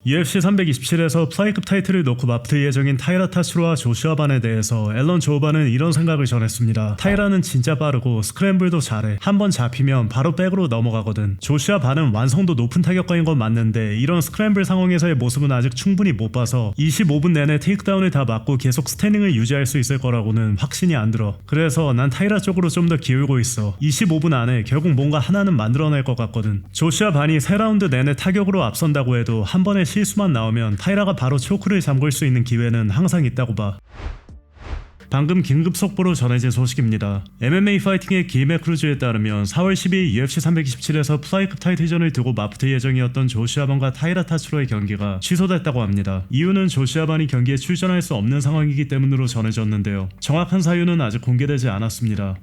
UFC 327에서 플라이급 타이틀을 놓고 맞붙을 예정인 타이라 타츠로와 조슈아 반에 대해서 앨런 조반은 이런 생각을 전했습니다. 타이라는 진짜 빠르고 스크램블도 잘해. 한번 잡히면 바로 백으로 넘어가거든. 조슈아 반은 완성도 높은 타격가인 건 맞는데 이런 스크램블 상황에서의 모습은 아직 충분히 못 봐서 25분 내내 테이크다운을 다 맞고 계속 스탠딩을 유지할 수 있을 거라고는 확신이 안 들어. 그래서 난 타이라 쪽으로 좀 더 기울고 있어. 25분 안에 결국 뭔가 하나는 만들어낼 것 같거든. 조슈아 반이 3라운드 내내 타격으로 앞선다고 해도 한 번의 실수만 나오면 타이라가 바로 초크를 잠글 수 있는 기회는 항상 있다고 봐. 방금 긴급 속보로 전해진 소식입니다. MMA 파이팅의 길메 크루즈에 따르면 4월 12일 UFC 327에서 플라이급 타이틀전을 두고 맞붙을 예정이었던 조슈아 반과 타이라 타츠로의 경기가 취소됐다고 합니다. 이유는 조슈아 반이 경기에 출전할 수 없는 상황이기 때문으로 전해졌는데요. 정확한 사유는 아직 공개되지 않았습니다.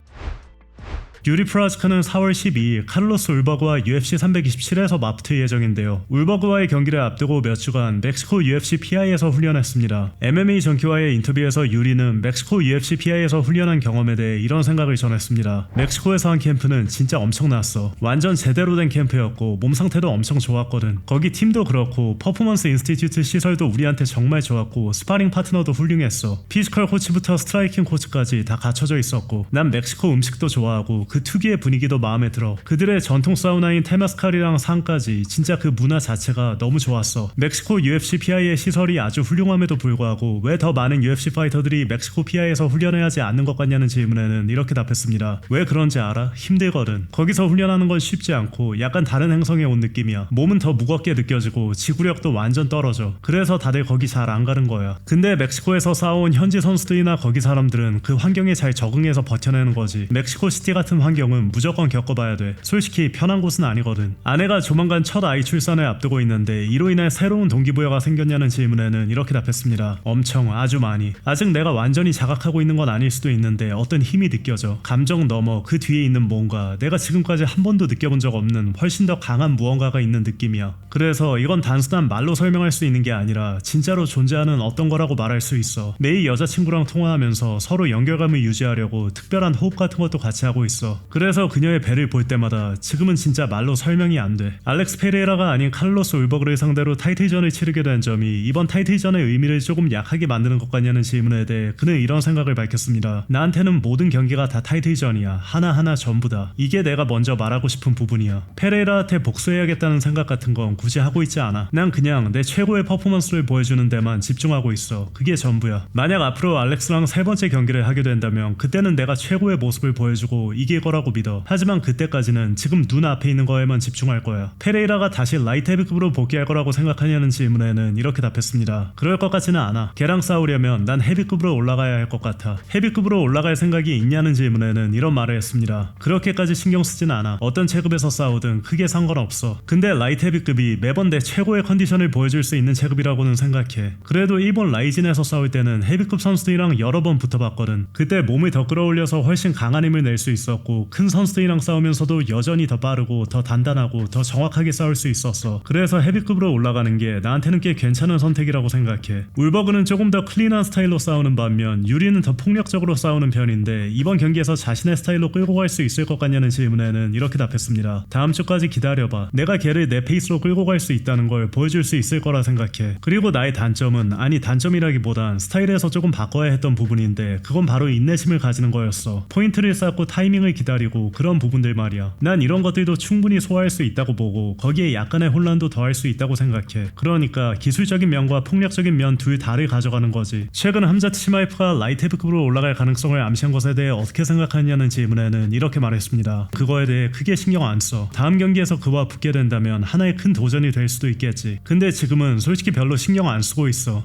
유리 프라즈카는 4월 12일 카를로스 울버그와 UFC 327에서 맞붙을 예정인데요. 울버그와의 경기를 앞두고 몇 주간 멕시코 UFC PI에서 훈련했습니다. MMA 전키와의 인터뷰에서 유리는 멕시코 UFC PI에서 훈련한 경험에 대해 이런 생각을 전했습니다. 멕시코에서 한 캠프는 진짜 엄청났어. 완전 제대로 된 캠프였고 몸 상태도 엄청 좋았거든. 거기 팀도 그렇고 퍼포먼스 인스티튜트 시설도 우리한테 정말 좋았고 스파링 파트너도 훌륭했어. 피지컬 코치부터 스트라이킹 코치까지 다 갖춰져 있었고 난 멕시코 음식도 좋아하고 그 특유의 분위기도 마음에 들어. 그들의 전통 사우나인 테마스칼이랑 상까지 진짜 그 문화 자체가 너무 좋았어. 멕시코 UFC PI의 시설이 아주 훌륭함에도 불구하고 왜 더 많은 UFC 파이터들이 멕시코 PI에서 훈련해야 하지 않는 것 같냐는 질문에는 이렇게 답했습니다. 왜 그런지 알아? 힘들거든. 거기서 훈련하는 건 쉽지 않고 약간 다른 행성에 온 느낌이야. 몸은 더 무겁게 느껴지고 지구력도 완전 떨어져. 그래서 다들 거기 잘 안 가는 거야. 근데 멕시코에서 싸워온 현지 선수들이나 거기 사람들은 그 환경에 잘 적응해서 버텨내는 거지. 멕시코 시티 같은 환경은 무조건 겪어봐야 돼. 솔직히 편한 곳은 아니거든. 아내가 조만간 첫 아이 출산을 앞두고 있는데 이로 인해 새로운 동기부여가 생겼냐는 질문에는 이렇게 답했습니다. 엄청 아주 많이. 아직 내가 완전히 자각하고 있는 건 아닐 수도 있는데 어떤 힘이 느껴져. 감정 넘어 그 뒤에 있는 뭔가 내가 지금까지 한 번도 느껴본 적 없는 훨씬 더 강한 무언가가 있는 느낌이야. 그래서 이건 단순한 말로 설명할 수 있는 게 아니라 진짜로 존재하는 어떤 거라고 말할 수 있어. 매일 여자친구랑 통화하면서 서로 연결감을 유지하려고 특별한 호흡 같은 것도 같이 하고 있어. 그래서 그녀의 배를 볼 때마다 지금은 진짜 말로 설명이 안 돼. 알렉스 페레이라가 아닌 카를로스 울버그를 상대로 타이틀전을 치르게 된 점이 이번 타이틀전의 의미를 조금 약하게 만드는 것 같냐는 질문에 대해 그는 이런 생각을 밝혔습니다. 나한테는 모든 경기가 다 타이틀전이야. 하나하나 전부 다. 이게 내가 먼저 말하고 싶은 부분이야. 페레이라한테 복수해야겠다는 생각 같은 건 굳이 하고 있지 않아. 난 그냥 내 최고의 퍼포먼스를 보여주는 데만 집중하고 있어. 그게 전부야. 만약 앞으로 알렉스랑 3번째 경기를 하게 된다면 그때는 내가 최고의 모습을 보여주고 이길 거라고 믿어. 하지만 그때까지는 지금 눈앞에 있는 거에만 집중할 거야. 페레이라가 다시 라이트 헤비급으로 복귀할 거라고 생각하냐는 질문에는 이렇게 답했습니다. 그럴 것 같지는 않아. 걔랑 싸우려면 난 헤비급으로 올라가야 할 것 같아. 헤비급으로 올라갈 생각이 있냐는 질문에는 이런 말을 했습니다. 그렇게까지 신경 쓰진 않아. 어떤 체급에서 싸우든 크게 상관없어. 근데 라이트 헤비급이 매번 내 최고의 컨디션을 보여줄 수 있는 체급이라고는 생각해. 그래도 일본 라이진에서 싸울 때는 헤비급 선수들이랑 여러 번 붙어봤거든. 그때 몸을 더 끌어올려서 훨씬 강한 힘을 낼 수 있었고 큰 선수들이랑 싸우면서도 여전히 더 빠르고 더 단단하고 더 정확하게 싸울 수 있었어. 그래서 헤비급으로 올라가는 게 나한테는 꽤 괜찮은 선택이라고 생각해. 울버그는 조금 더 클린한 스타일로 싸우는 반면 유리는 더 폭력적으로 싸우는 편인데 이번 경기에서 자신의 스타일로 끌고 갈 수 있을 것 같냐는 질문에는 이렇게 답했습니다. 다음 주까지 기다려봐. 내가 걔를 내 페이스로 끌고 갈 수 있다는 걸 보여줄 수 있을 거라 생각해. 그리고 나의 단점은 아니 단점이라기보단 스타일에서 조금 바꿔야 했던 부분인데 그건 바로 인내심을 가지는 거였어. 포인트를 쌓고 타이밍을 기다리고 그런 부분들 말이야. 난 이런 것들도 충분히 소화할 수 있다고 보고 거기에 약간의 혼란도 더할 수 있다고 생각해. 그러니까 기술적인 면과 폭력적인 면 둘 다를 가져가는 거지. 최근 함자트 시마이프가 라이트 헤비급으로 올라갈 가능성을 암시한 것에 대해 어떻게 생각하느냐는 질문에는 이렇게 말했습니다. 그거에 대해 크게 신경 안 써. 다음 경기에서 그와 붙게 된다면 하나의 큰 도전이 될 수도 있겠지. 근데 지금은 솔직히 별로 신경 안 쓰고 있어.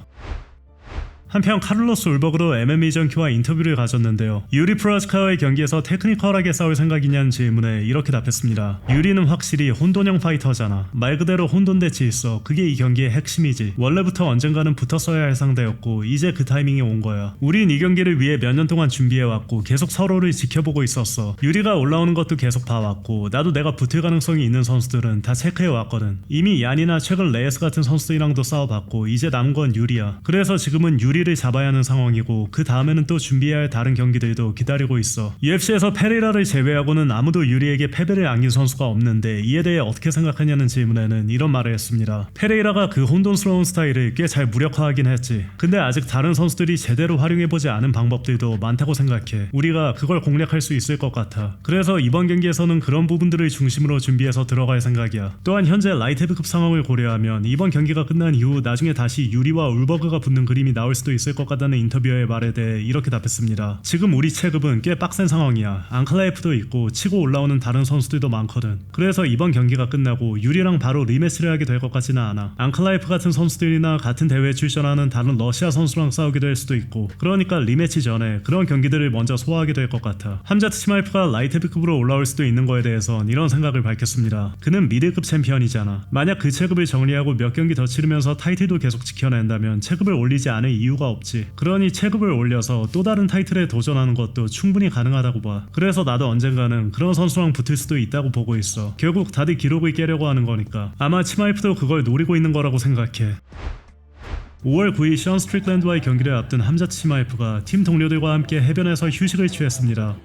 한편 카를로스 울버그도 MMA 전키와 인터뷰를 가졌는데요. 유리 프라즈카와의 경기에서 테크니컬하게 싸울 생각이냐는 질문에 이렇게 답했습니다. 유리는 확실히 혼돈형 파이터잖아. 말 그대로 혼돈대치 있어. 그게 이 경기의 핵심이지. 원래부터 언젠가는 붙었어야 할 상대였고 이제 그 타이밍이 온 거야. 우린 이 경기를 위해 몇 년 동안 준비해왔고 계속 서로를 지켜보고 있었어. 유리가 올라오는 것도 계속 봐왔고 나도 내가 붙을 가능성이 있는 선수들은 다 체크해왔거든. 이미 얀이나 최근 레이스 같은 선수들이랑도 싸워봤고 이제 남은 건 유리야. 그래서 지금은 유리 유리를 잡아야 하는 상황이고 그 다음에는 또 준비해야 할 다른 경기들도 기다리고 있어. UFC에서 페레이라를 제외하고는 아무도 유리에게 패배를 안긴 선수가 없는데 이에 대해 어떻게 생각하냐는 질문에는 이런 말을 했습니다. 페레이라가 그 혼돈스러운 스타일을 꽤 잘 무력화하긴 했지. 근데 아직 다른 선수들이 제대로 활용해보지 않은 방법들도 많다고 생각해. 우리가 그걸 공략할 수 있을 것 같아. 그래서 이번 경기에서는 그런 부분들을 중심으로 준비해서 들어갈 생각이야. 또한 현재 라이트 헤비급 상황을 고려하면 이번 경기가 끝난 이후 나중에 다시 유리와 울버그가 붙는 그림이 나올 수도 있을 것 같다는 인터뷰의 말에 대해 이렇게 답했습니다. 지금 우리 체급은 꽤 빡센 상황이야. 앙클라이프도 있고 치고 올라오는 다른 선수들도 많거든. 그래서 이번 경기가 끝나고 유리랑 바로 리매치를 하게 될 것 같지는 않아. 앙클라이프 같은 선수들이나 같은 대회에 출전하는 다른 러시아 선수랑 싸우게 될 수도 있고, 그러니까 리매치 전에 그런 경기들을 먼저 소화하게 될 것 같아. 함자트 치마이프가 라이트 헤비급으로 올라올 수도 있는 거에 대해선 이런 생각을 밝혔습니다. 그는 미들급 챔피언이잖아. 만약 그 체급을 정리하고 몇 경기 더 치르면서 타이틀도 계속 지켜낸다면 체급을 올리지 않을 이유가 없지. 그러니 체급을 올려서 또 다른 타이틀에 도전하는 것도 충분히 가능하다고 봐. 그래서 나도 언젠가는 그런 선수랑 붙을 수도 있다고 보고 있어. 결국 다들 기록을 깨려고 하는 거니까. 아마 치마이프도 그걸 노리고 있는 거라고 생각해. 5월 9일 션 스트릭랜드와의 경기를 앞둔 함자트 치마이프가 팀 동료들과 함께 해변에서 휴식을 취했습니다.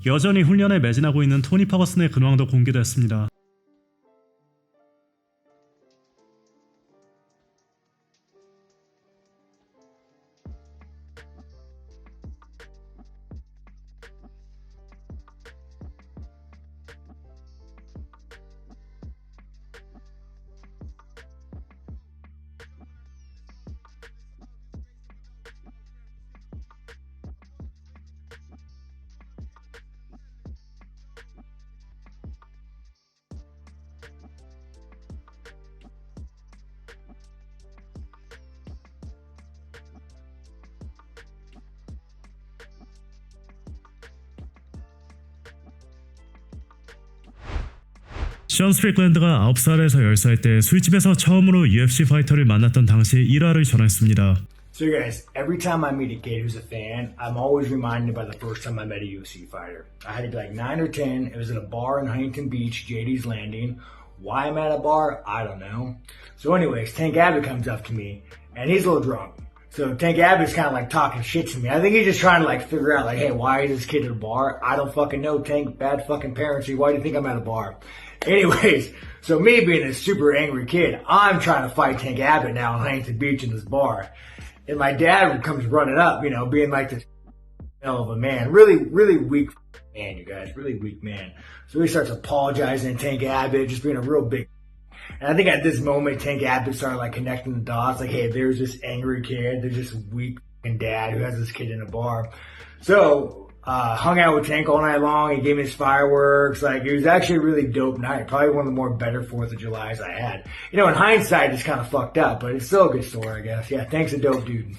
여전히 훈련에 매진하고 있는 토니 파거슨의 근황도 공개됐습니다. 션 스트릭랜드가 9살에서 10살 때 술집에서 처음으로 UFC 파이터를 만났던 당시의 일화를 전했습니다. So guys, every time I meet a kid who's a fan, I'm always reminded by the first time I met a UFC fighter. I had to be like 9 or 10. It was at a bar in Huntington Beach, JD's Landing. Why I'm at a bar, I don't know. So anyways, Tank Abbott comes up to me, and he's a little drunk. So Tank Abbott's kind of like talking shit to me. I think he's just trying to like figure out like, hey, why is this kid at a bar? I don't fucking know, Tank. Bad fucking parents. Why do you think I'm at a bar? Anyways, so me being a super angry kid, I'm trying to fight Tank Abbott now in Huntington Beach in this bar. And my dad comes running up, you know, being like this hell of a man. Really, really weak man, you guys. Really weak man. So he starts apologizing to Tank Abbott, just being a real big. And I think at this moment, Tank Abbott started like connecting the dots. Like, hey, there's this angry kid. There's this weak dad who has this kid in a bar. So, hung out with Tank all night long. He gave me his fireworks. Like, it was actually a really dope night. Probably one of the more better 4th of Julys I had. You know, in hindsight, it's kind of fucked up, but it's still a good story, I guess. Yeah, Tank's a dope dude.